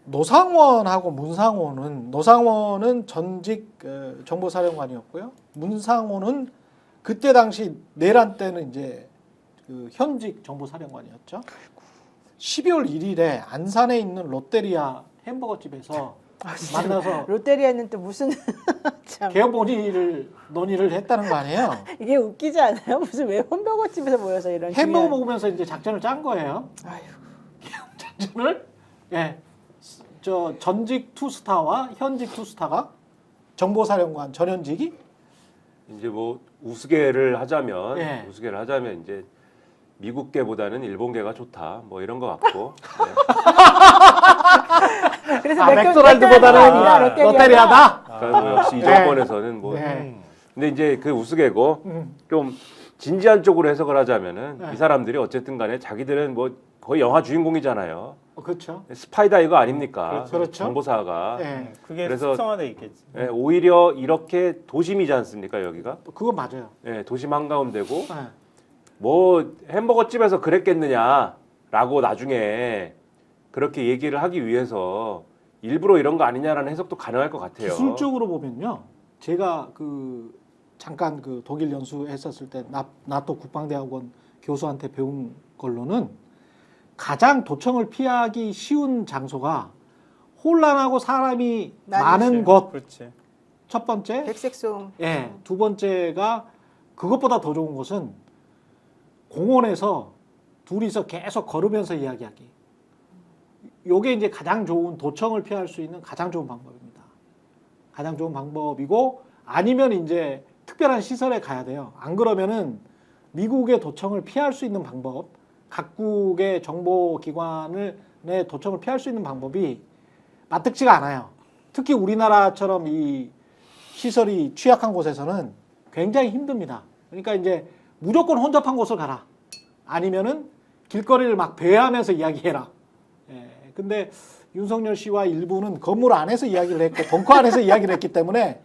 노상원하고 문상호는 노상원은 전직 정보사령관이었고요. 문상호는 그때 당시 내란 때는 이제 그 현직 정보사령관이었죠. 12월 1일에 안산에 있는 롯데리아 햄버거 집에서 만나서 롯데리아는 또 무슨 참. 개혁 논의를 했다는 거 아니에요? 이게 웃기지 않아요? 무슨 왜 햄버거 집에서 모여서 이런 햄버거 먹으면서 이제 작전을 짠 거예요. 아휴. 작전을 예, 저 전직 투스타와 현직 투스타가 정보사령관 전현직이 이제 뭐 우스개를 하자면 예. 이제 미국계보다는 일본계가 좋다 뭐 이런 것 같고 그래서 맥도날드보다는 롯데리아다. 그러니까 뭐 역시 이 네. 정권에서는 뭐 네. 근데 이제 그 우스개고 좀 진지한 쪽으로 해석을 하자면은 네. 이 사람들이 어쨌든 간에 자기들은 뭐 거의 영화 주인공이잖아요. 그렇죠. 스파이다이거 아닙니까? 그렇죠. 정보사가. 예, 그게 그래서- 특성화돼 있겠지. 예, 오히려 이렇게 도심이지 않습니까 여기가? 그거 맞아요. 예, 도심 한가운데고 예. 뭐 햄버거 집에서 그랬겠느냐라고 나중에 그렇게 얘기를 하기 위해서 일부러 이런 거 아니냐라는 해석도 가능할 것 같아요. 기술적으로 보면요, 제가 그 잠깐 그 독일 연수했었을 때 나토 국방대학원 교수한테 배운 걸로는 가장 도청을 피하기 쉬운 장소가 혼란하고 사람이 많은 곳. 그렇지. 첫 번째, 백색소음. 예, 두 번째가 그것보다 더 좋은 것은 공원에서 둘이서 계속 걸으면서 이야기하기. 요게 이제 가장 좋은 도청을 피할 수 있는 가장 좋은 방법입니다. 가장 좋은 방법이고 아니면 이제 특별한 시설에 가야 돼요. 안 그러면은 미국의 도청을 피할 수 있는 방법, 각국의 정보기관의 도청을 피할 수 있는 방법이 마뜩지가 않아요. 특히 우리나라처럼 이 시설이 취약한 곳에서는 굉장히 힘듭니다. 그러니까 이제 무조건 혼잡한 곳을 가라. 아니면은 길거리를 막 배회하면서 이야기해라. 예, 근데 윤석열 씨와 일부는 건물 안에서 이야기를 했고 벙커 안에서 이야기를 했기 때문에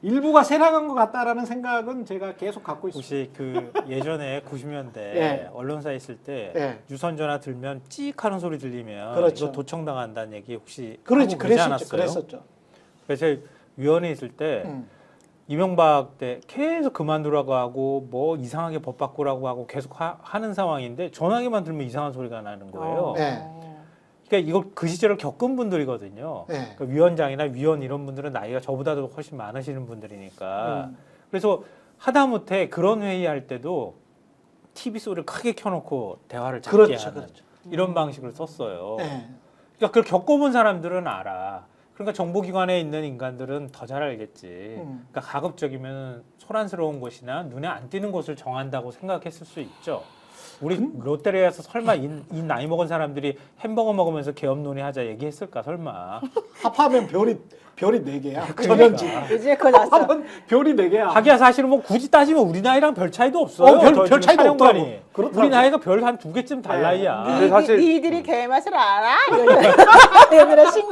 일부가 세나간 것 같다라는 생각은 제가 계속 갖고 있습니다. 혹시 그 예전에 90년대 예. 언론사 있을 때 예. 유선 전화 들면 찌익 하는 소리 들리면 그렇죠. 이거 도청당한다는 얘기 혹시 그렇지, 하고 그러지 않았어요? 그랬었죠. 그래서 위원회 있을 때 이명박 때 계속 그만두라고 하고 뭐 이상하게 법 바꾸라고 하고 계속 하는 상황인데 전화기만 들면 이상한 소리가 나는 거예요. 네. 그러니까 이걸 그 시절을 겪은 분들이거든요. 네. 그러니까 위원장이나 위원 이런 분들은 나이가 저보다도 훨씬 많으시는 분들이니까. 그래서 하다못해 그런 회의할 때도 TV 소리를 크게 켜놓고 대화를 작게 그렇죠, 하는 그렇죠. 이런 방식을 썼어요. 네. 그러니까 그걸 겪어본 사람들은 알아. 그러니까 정보기관에 있는 인간들은 더 잘 알겠지. 그러니까 가급적이면 소란스러운 곳이나 눈에 안 띄는 곳을 정한다고 생각했을 수 있죠. 우리 롯데리아에서 설마 이 나이 먹은 사람들이 햄버거 먹으면서 개업 논의하자 얘기했을까 설마. 합하면 별이 4개야. 그러니까. 전현직. 요즘에 그거 났어. 합하면 별이 4개야. 하기야 사실은 뭐 굳이 따지면 우리 나이랑 별 차이도 없어요. 별 저 지금 차이도 촬영관이. 없더라고. 그렇더라고. 우리 나이가 별 한 2개쯤 달 나이야. 근데 사실- 니들이 개맛을 알아? 얘들아 친구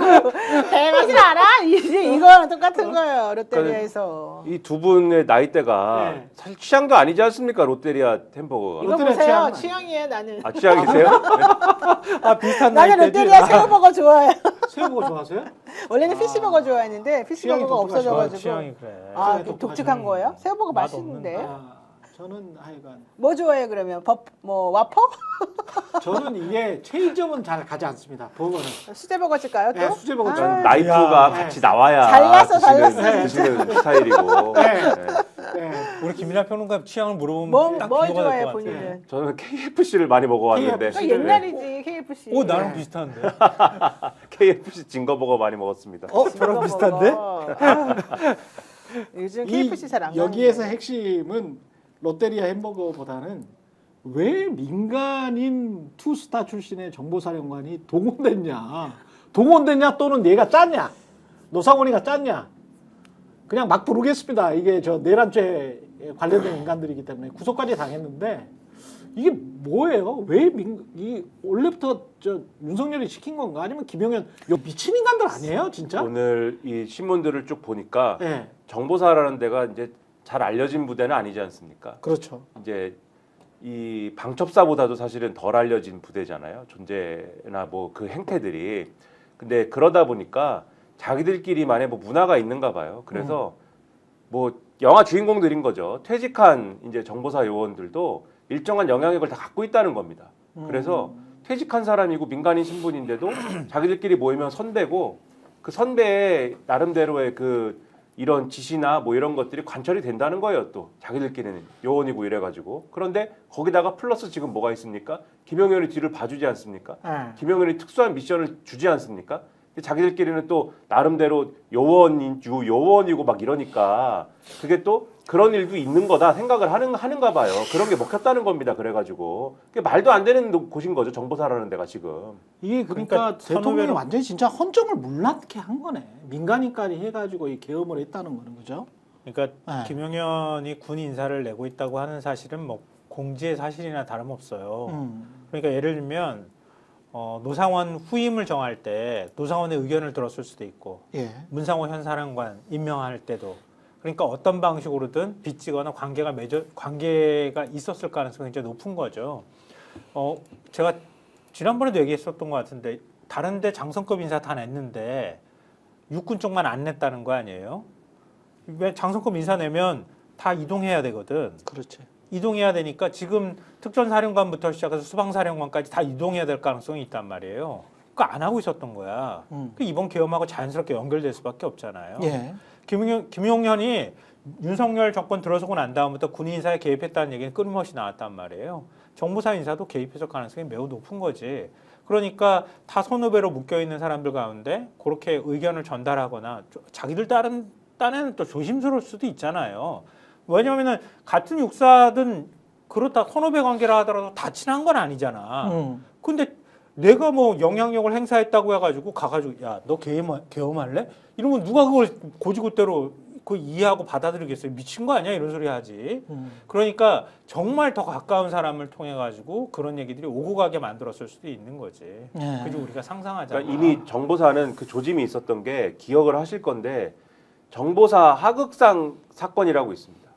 개맛을 알아? 이제 이거랑 똑같은 거예요. 롯데리아에서. 이 두 분의 나이대가 네. 사실 취향도 아니지 않습니까? 롯데리아 햄버거가. 이거 롯데리아 보세요. 취향은 취향이에요 나는. 아 취향이세요? 아 비슷한 나는 나이대지. 롯데리아 새우버거 좋아해요. 새우버거 좋아하세요? 원래는 피시버거 좋아했는데 피시버거가 취향이 없어져가지고. 취향이 그래. 아, 취향이 독특한 거예요? 새우버거 맛 맛있는데. 아, 저는 하여간 뭐 좋아해요 그러면? 뭐 와퍼? 저는 이게 체인점은 잘 가지 않습니다. 버거는. 수제버거 칠까요 또? 네, 수제버거 아, 저는 나이프가 네. 같이 나와야 잘났어, 잘났어. 드시는 스타일이고. 네. 네. 네. 우리 김민아 평론가 취향을 물어보면 뭐 딱 뭐 비교가 좋아해요 될것 같아. 본인은? 저는 KFC를 많이 먹어왔는데 그 옛날이지 KFC. 오 나랑 네. 비슷한데. KFC 징거버거 많이 먹었습니다. 저랑 비슷한데? 아, 요즘 KFC 잘 안 가는데. 여기에서 핵심은 롯데리아 햄버거보다는 왜 민간인 투스타 출신의 정보사령관이 동원됐냐 또는 얘가 짰냐 노상원이가 짰냐 그냥 막 부르겠습니다. 이게 저 내란죄에 관련된 인간들이기 때문에 구속까지 당했는데 이게 뭐예요? 왜 이 원래부터 저 윤석열이 시킨 건가? 아니면 김영현 요 미친 인간들 아니에요, 진짜? 오늘 이 신문들을 쭉 보니까 네, 정보사라는 데가 이제 잘 알려진 부대는 아니지 않습니까? 그렇죠. 이제 이 방첩사보다도 사실은 덜 알려진 부대잖아요. 존재나 뭐 그 행태들이. 근데 그러다 보니까 자기들끼리만의 뭐 문화가 있는가 봐요. 그래서 뭐 영화 주인공들인 거죠. 퇴직한 이제 정보사 요원들도 일정한 영향력을 다 갖고 있다는 겁니다. 그래서 퇴직한 사람이고 민간인 신분인데도 자기들끼리 모이면 선배고 그 선배의 나름대로의 그 이런 지시나 뭐 이런 것들이 관철이 된다는 거예요. 또 자기들끼리는 요원이고 이래가지고. 그런데 거기다가 플러스 지금 뭐가 있습니까? 김용현이 뒤를 봐주지 않습니까? 김용현이 특수한 미션을 주지 않습니까? 근데 자기들끼리는 또 나름대로 요원이고 막 이러니까 그게 또 그런 일도 있는 거다 생각을 하는가 봐요. 그런 게 먹혔다는 겁니다. 그래가지고 그게 말도 안 되는 곳인 거죠. 정보사라는 데가 지금. 이게 그러니까 대통령이 완전히 진짜 헌정을 물납게 한 거네. 민간인까지 해가지고 이 계엄을 했다는 거는 거죠. 그러니까 네. 김용현이 군 인사를 내고 있다고 하는 사실은 뭐 공지의 사실이나 다름없어요. 그러니까 예를 들면 노상원 후임을 정할 때 노상원의 의견을 들었을 수도 있고 예. 문상호 현 사령관 임명할 때도 그러니까 어떤 방식으로든 빚지거나 관계가 있었을 가능성이 굉장히 높은 거죠. 제가 지난번에도 얘기했었던 것 같은데 다른데 장성급 인사 다 냈는데 육군 쪽만 안 냈다는 거 아니에요? 왜 장성급 인사 내면 다 이동해야 되거든. 그렇지. 이동해야 되니까 지금 특전사령관부터 시작해서 수방사령관까지 다 이동해야 될 가능성이 있단 말이에요. 그거 안 하고 있었던 거야. 그 이번 계엄하고 자연스럽게 연결될 수밖에 없잖아요. 예. 김용현이 윤석열 정권 들어서고 난 다음부터 군인 인사에 개입했다는 얘기는 끊임없이 나왔단 말이에요. 정보사 인사도 개입했을 가능성이 매우 높은 거지. 그러니까 다 선후배로 묶여있는 사람들 가운데 그렇게 의견을 전달하거나 자기들 딴에는 또 조심스러울 수도 있잖아요. 왜냐하면 같은 육사든 그렇다 선후배 관계라 하더라도 다 친한 건 아니잖아. 근데 내가 뭐 영향력을 행사했다고 해가지고 가가지고 야 너 계엄할래? 이러면 누가 그걸 고지고대로 그 이해하고 받아들이겠어요? 미친 거 아니야? 이런 소리 하지. 그러니까 정말 더 가까운 사람을 통해 가지고 그런 얘기들이 오고 가게 만들었을 수도 있는 거지. 예. 그죠? 우리가 상상하잖아. 그러니까 이미 정보사는 그 조짐이 있었던 게 기억을 하실 건데 정보사 하극상 사건이라고 있습니다.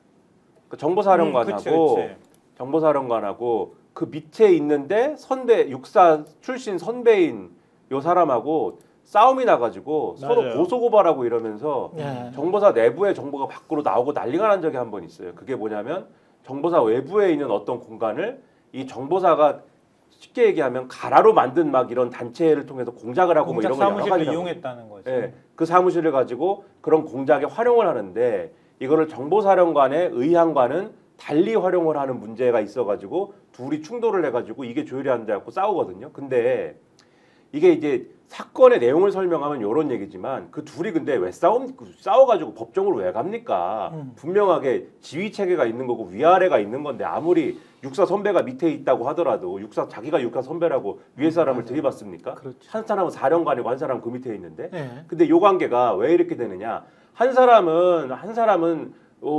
그 정보사령관하고 그치. 정보사령관하고 그 밑에 있는데 선배 육사 출신 선배인 요 사람하고 싸움이 나가지고 서로 맞아요. 고소고발하고 이러면서 예. 정보사 내부의 정보가 밖으로 나오고 난리가 난 적이 한 번 있어요. 그게 뭐냐면 정보사 외부에 있는 어떤 공간을 이 정보사가 쉽게 얘기하면 가라로 만든 막 이런 단체를 통해서 공작을 하고 뭐 공작 이런 걸 여러 사무실을 가지 이용했다는 거지. 예, 그 사무실을 가지고 그런 공작에 활용을 하는데 이거를 정보사령관의 의향과는 달리 활용을 하는 문제가 있어가지고 둘이 충돌을 해가지고 이게 조율이 안 돼갖고 싸우거든요. 근데 이게 이제 사건의 내용을 설명하면 이런 얘기지만 그 둘이 근데 왜 싸워가지고 법정으로 왜 갑니까? 분명하게 지휘 체계가 있는 거고 위아래가 있는 건데 아무리 육사 선배가 밑에 있다고 하더라도 자기가 육사 선배라고 위에 사람을 들이받습니까? 그렇죠. 한 사람은 사령관이고 한 사람은 그 밑에 있는데 예. 근데 요 관계가 왜 이렇게 되느냐? 한 사람은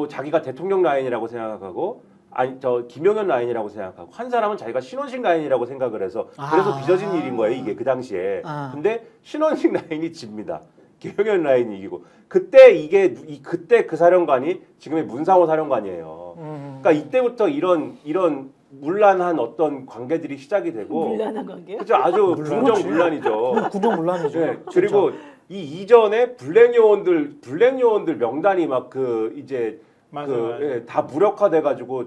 자기가 대통령 라인이라고 생각하고 아니 저 김용현 라인이라고 생각하고 한 사람은 자기가 신원식 라인이라고 생각을 해서 그래서 빚어진 일인 거예요 이게 그 당시에. 근데 신원식 라인이 집니다. 김용현 라인이 이기고 그때 그 사령관이 지금의 문상호 사령관이에요. 그러니까 이때부터 이런 문란한 어떤 관계들이 시작이 되고 물란한 관계요? 그죠 아주 궁정문란이죠. 구조문란이죠. 네, 그리고 이 이전에 블랙 요원들 명단이 막 그 이제 맞아요. 다 무력화돼가지고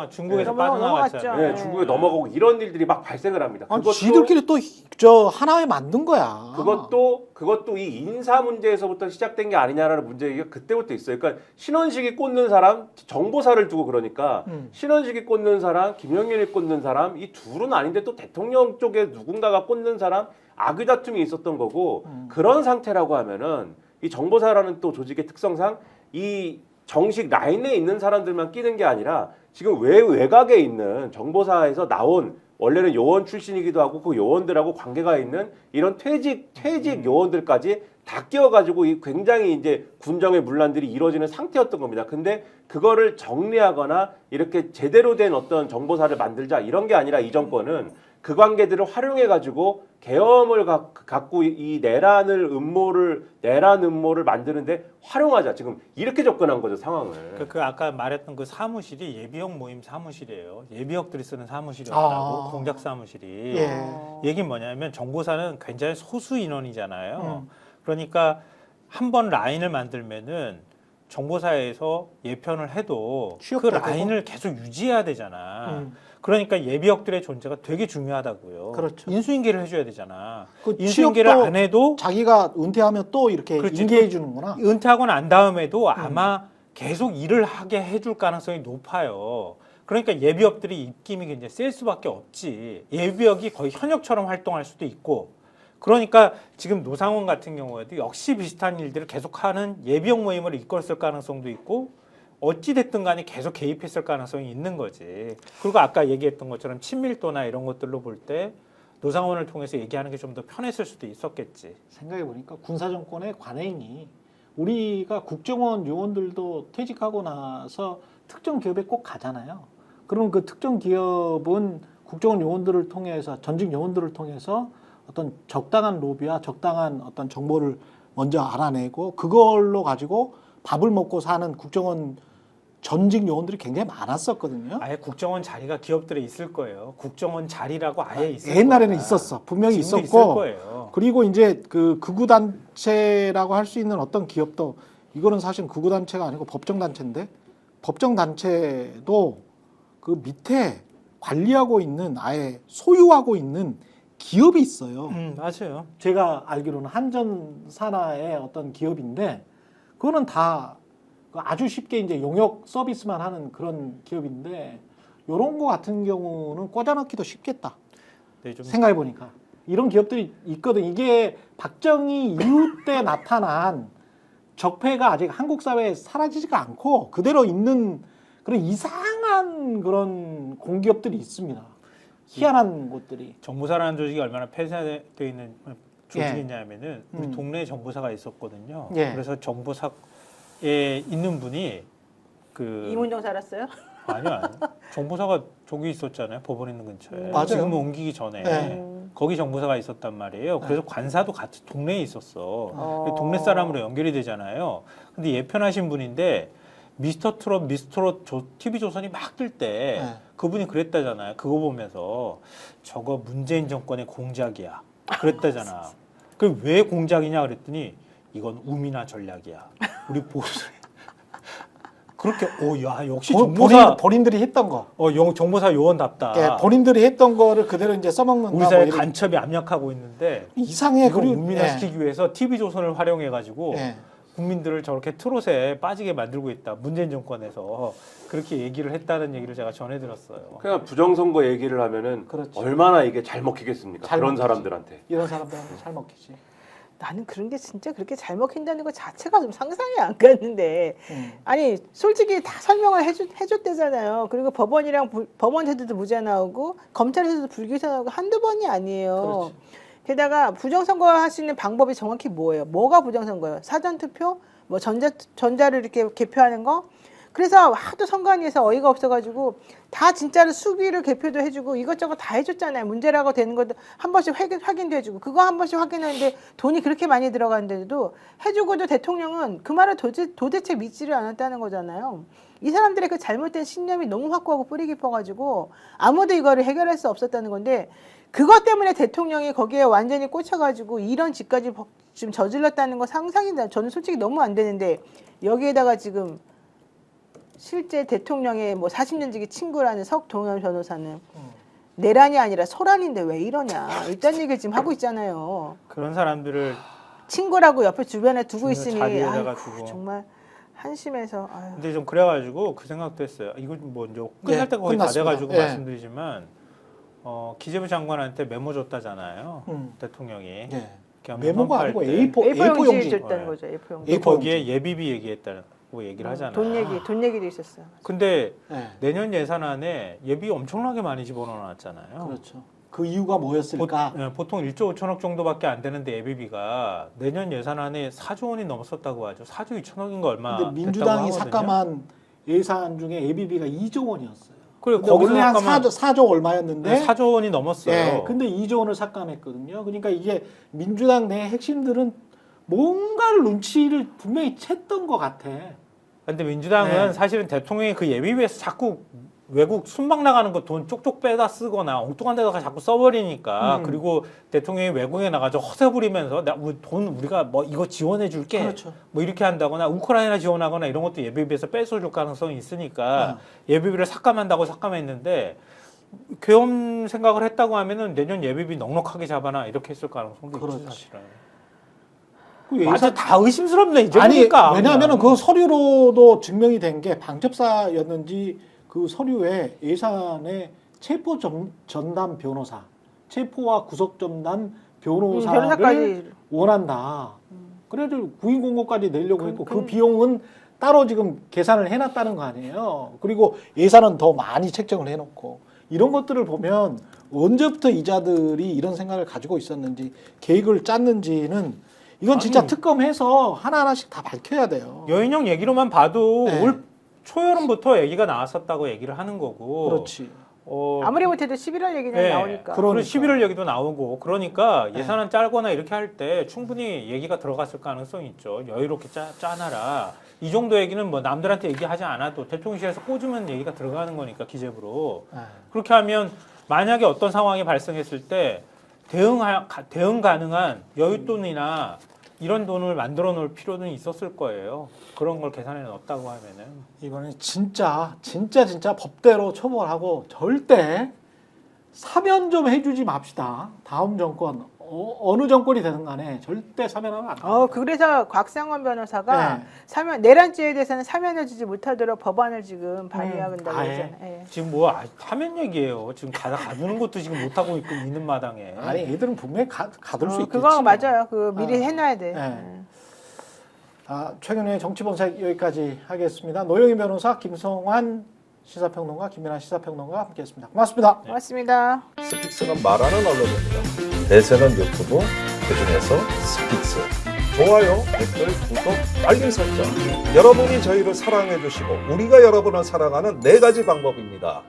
중국에서 넘어갔죠. 빠져나갔잖아요. 네, 중국에 넘어가고 이런 일들이 막 발생을 합니다. 아니, 지들끼리 또 저 하나에 만든 거야. 그것도 이 인사 문제에서부터 시작된 게 아니냐라는 문제가 그때부터 있어요. 그러니까 신원식이 꽂는 사람, 정보사를 두고 그러니까 신원식이 꽂는 사람, 김영현이 꽂는 사람 이 둘은 아닌데 또 대통령 쪽에 누군가가 꽂는 사람 악의 다툼이 있었던 거고 그런 상태라고 하면은 이 정보사라는 또 조직의 특성상 이 정식 라인에 있는 사람들만 끼는 게 아니라 지금 외곽에 있는 정보사에서 나온 원래는 요원 출신이기도 하고 그 요원들하고 관계가 있는 이런 퇴직 요원들까지 다 끼워가지고 이 굉장히 이제 군정의 문란들이 이루어지는 상태였던 겁니다. 근데 그거를 정리하거나 이렇게 제대로 된 어떤 정보사를 만들자 이런 게 아니라 이 정권은 그 관계들을 활용해 가지고 계엄을 갖고 이 내란 음모를 만드는데 활용하자. 지금 이렇게 접근한 거죠, 상황을. 그 아까 말했던 그 사무실이 예비역 모임 사무실이에요. 예비역들이 쓰는 사무실이었다고 공작 사무실이. 예. 얘기는 뭐냐면 정보사는 굉장히 소수 인원이잖아요. 그러니까 한 번 라인을 만들면은 정보사에서 예편을 해도 그 취업도 라인을 계속 유지해야 되잖아. 그러니까 예비역들의 존재가 되게 중요하다고요. 그렇죠. 인수인계를 해줘야 되잖아. 그 인수인계를 취업도 안 해도 자기가 은퇴하면 또 이렇게 그렇지. 인계해 주는구나. 은퇴하고 난 다음에도 아마 계속 일을 하게 해줄 가능성이 높아요. 그러니까 예비역들이 입김이 굉장히 셀 수밖에 없지. 예비역이 거의 현역처럼 활동할 수도 있고. 그러니까 지금 노상원 같은 경우에도 역시 비슷한 일들을 계속하는 예비역 모임을 이끌었을 가능성도 있고 어찌 됐든 간에 계속 개입했을 가능성이 있는 거지. 그리고 아까 얘기했던 것처럼 친밀도나 이런 것들로 볼 때 노상원을 통해서 얘기하는 게 좀 더 편했을 수도 있었겠지. 생각해 보니까 군사정권의 관행이 우리가 국정원 요원들도 퇴직하고 나서 특정 기업에 꼭 가잖아요. 그러면 그 특정 기업은 국정원 요원들을 통해서 전직 요원들을 통해서 어떤 적당한 로비와 적당한 어떤 정보를 먼저 알아내고 그걸로 가지고 밥을 먹고 사는 국정원 전직 요원들이 굉장히 많았었거든요. 아예 국정원 자리가 기업들에 있을 거예요. 국정원 자리라고 아예 있을 옛날에는 거야. 있었어. 분명히 지금도 있었고. 있을 거예요. 그리고 이제 그 극우단체라고 할 수 있는 어떤 기업도 이거는 사실 극우단체가 아니고 법정단체인데 법정단체도 그 밑에 관리하고 있는 아예 소유하고 있는 기업이 있어요. 맞아요. 제가 알기로는 한전산하의 어떤 기업인데 그거는 다 아주 쉽게 이제 용역 서비스만 하는 그런 기업인데 이런 거 같은 경우는 꽂아넣기도 쉽겠다. 네, 좀 생각해 보니까 이런 기업들이 있거든. 이게 박정희 이후 때 나타난 적폐가 아직 한국 사회에 사라지지가 않고 그대로 있는 그런 이상한 그런 공기업들이 있습니다. 희한한 곳들이. 정보사라는 조직이 얼마나 폐쇄되어 있는 예. 조직이냐면은 우리 동네에 정보사가 있었거든요. 예. 그래서 정보사에 있는 분이 그 이문정 살았어요? 아니요. 정보사가 저기 있었잖아요. 법원 있는 근처에. 맞아요. 지금 옮기기 전에 예. 거기 정보사가 있었단 말이에요. 그래서 관사도 같은 동네에 있었어. 동네 사람으로 연결이 되잖아요. 근데 예편하신 분인데 미스터 트롯, 미스트롯 TV조선이 막 뜰 때 네. 그분이 그랬다잖아요. 그거 보면서 저거 문재인 정권의 공작이야. 그랬다잖아. 그 왜 공작이냐 그랬더니 이건 우미나 전략이야. 우리 보수 그렇게 야 역시 정보사 본인들이 했던 거. 정보사 요원답다. 예, 본인들이 했던 거를 그대로 이제 써먹는다. 우리 사회 간첩이 압력하고 있는데 이상해. 이걸 그리고 우미나시키기 위해서 TV조선을 활용해가지고 예. 국민들을 저렇게 트롯에 빠지게 만들고 있다. 문재인 정권에서 그렇게 얘기를 했다는 얘기를 제가 전해 들었어요. 그냥 부정선거 얘기를 하면은 그렇죠. 얼마나 이게 잘 먹히겠습니까? 잘 그런 먹히지. 사람들한테. 이런 사람들한테 잘 먹히지. 나는 그런 게 진짜 그렇게 잘 먹힌다는 것 자체가 좀 상상이 안 갔는데 아니 솔직히 다 설명을 해줬대잖아요. 그리고 법원에서도 무죄 나오고 검찰에서도 불기소 나오고 한두 번이 아니에요. 그렇지. 게다가 부정선거 할 수 있는 방법이 정확히 뭐예요? 뭐가 부정선거예요? 사전투표? 뭐 전자를 이렇게 개표하는 거? 그래서 하도 선관위에서 어이가 없어가지고 다 진짜로 수비를 개표도 해주고 이것저것 다 해줬잖아요. 문제라고 되는 것도 한 번씩 확인도 해주고 그거 한 번씩 확인하는데 돈이 그렇게 많이 들어가는데도 해주고도 대통령은 그 말을 도대체 믿지를 않았다는 거잖아요. 이 사람들의 그 잘못된 신념이 너무 확고하고 뿌리 깊어가지고 아무도 이거를 해결할 수 없었다는 건데 그것 때문에 대통령이 거기에 완전히 꽂혀가지고 이런 짓까지 지금 저질렀다는 거 상상이 저는 솔직히 너무 안 되는데 여기에다가 지금 실제 대통령의 뭐 40년 지기 친구라는 석동현 변호사는 내란이 아니라 소란인데 왜 이러냐 이딴 얘기를 지금 하고 있잖아요. 그런 사람들을 친구라고 옆에 주변에 두고 있으니 자리에다가 아이고, 두고. 정말 한심해서 아유. 근데 좀 그래가지고 그 생각도 했어요. 이거 뭐 이제 끝날 예, 때가 거의 다 끝났습니다. 돼가지고 예. 말씀드리지만 기재부 장관한테 메모 줬다잖아요. 대통령이. 예. 겸 메모가 헌파할 아니고 때. A4 용지. 줬다는 네. 거죠. A4 용지. A4 그 거기에 예비비 얘기했다고 얘기를 하잖아요. 돈 얘기도 있었어요. 근데 예. 내년 예산안에 예비 엄청나게 많이 집어넣어놨잖아요. 그렇죠. 그 이유가 뭐였을까? 보통 1조 5천억 정도밖에 안 되는데 예비비가 내년 예산안에 4조 원이 넘었었다고 하죠. 4조 2천억인가 얼마 근데 민주당이 됐다고 하거든요. 삭감한 예산 중에 예비비가 2조 원이었어요. 그리고 근데 거기서 원래 한 삭감한 4조 얼마였는데 4조 원이 넘었어요. 예, 근데 2조 원을 삭감했거든요. 그러니까 이게 민주당 내 핵심들은 뭔가를 눈치를 분명히 챘던 것 같아. 근데 민주당은 네. 사실은 대통령이 그 예비비에서 자꾸 외국 순방 나가는 거 돈 쪽쪽 빼다 쓰거나 엉뚱한 데다가 자꾸 써버리니까 그리고 대통령이 외국에 나가서 허세 부리면서 돈 우리가 뭐 이거 지원해 줄게 그렇죠. 뭐 이렇게 한다거나 우크라이나 지원하거나 이런 것도 예비비에서 뺏어줄 가능성이 있으니까 예비비를 삭감한다고 삭감했는데 계엄 생각을 했다고 하면은 내년 예비비 넉넉하게 잡아놔 이렇게 했을 가능성도 있지 그렇지. 사실은. 그 완전 다 의심스럽네 이제 아니 보니까. 왜냐하면은 그 서류로도 증명이 된 게 방첩사였는지 그 서류에 예산에 체포 전담 변호사, 체포와 구속 전담 변호사를 변호사까지. 원한다. 그래도 구인 공고까지 내려고 했고 그 그- 비용은 따로 지금 계산을 해놨다는 거 아니에요. 그리고 예산은 더 많이 책정을 해놓고 이런 것들을 보면 언제부터 이자들이 이런 생각을 가지고 있었는지 계획을 짰는지는 이건 진짜 아니. 특검해서 하나하나씩 다 밝혀야 돼요. 여인형 얘기로만 봐도 네. 올 초여름부터 얘기가 나왔었다고 얘기를 하는 거고. 그렇지. 아무리 못해도 11월 얘기는 네. 나오니까. 그럼- 그리고 11월 얘기도 나오고 그러니까 네. 예산안 짤거나 이렇게 할 때 충분히 얘기가 들어갔을 가능성이 있죠. 여유롭게 짜놔라. 이 정도 얘기는 뭐 남들한테 얘기하지 않아도 대통령실에서 꽂으면 얘기가 들어가는 거니까 기재부로. 네. 그렇게 하면 만약에 어떤 상황이 발생했을 때 대응 가능한 여윳돈이나 이런 돈을 만들어 놓을 필요는 있었을 거예요. 그런 걸 계산해 넣었다고 하면은. 이거는 진짜 법대로 처벌하고 절대 사면 좀 해주지 맙시다. 다음 정권 어느 정권이 되든 간에 절대 사면하면 안 돼요. 그래서 곽상원 변호사가 네. 사면 내란죄에 대해서는 사면해주지 못하도록 법안을 지금 발의한다고 아예. 했잖아요. 예. 지금 뭐 하면 얘기예요. 지금 가두는 것도 지금 못 하고 있는 마당에. 아니 애들은 분명히 가둘 수 있겠지. 그거 맞아요. 그 미리 아. 해놔야 돼. 네. 최근에 정치본색 여기까지 하겠습니다. 노영희 변호사, 김성환 시사평론가, 김민아 시사평론가 함께했습니다. 고맙습니다. 고맙습니다. 스픽스는 말하는 언론입니다. 대세는 유튜브, 그중에서 스픽스. 좋아요, 댓글, 구독, 알림 설정. 여러분이 저희를 사랑해 주시고 우리가 여러분을 사랑하는 4가지 방법입니다.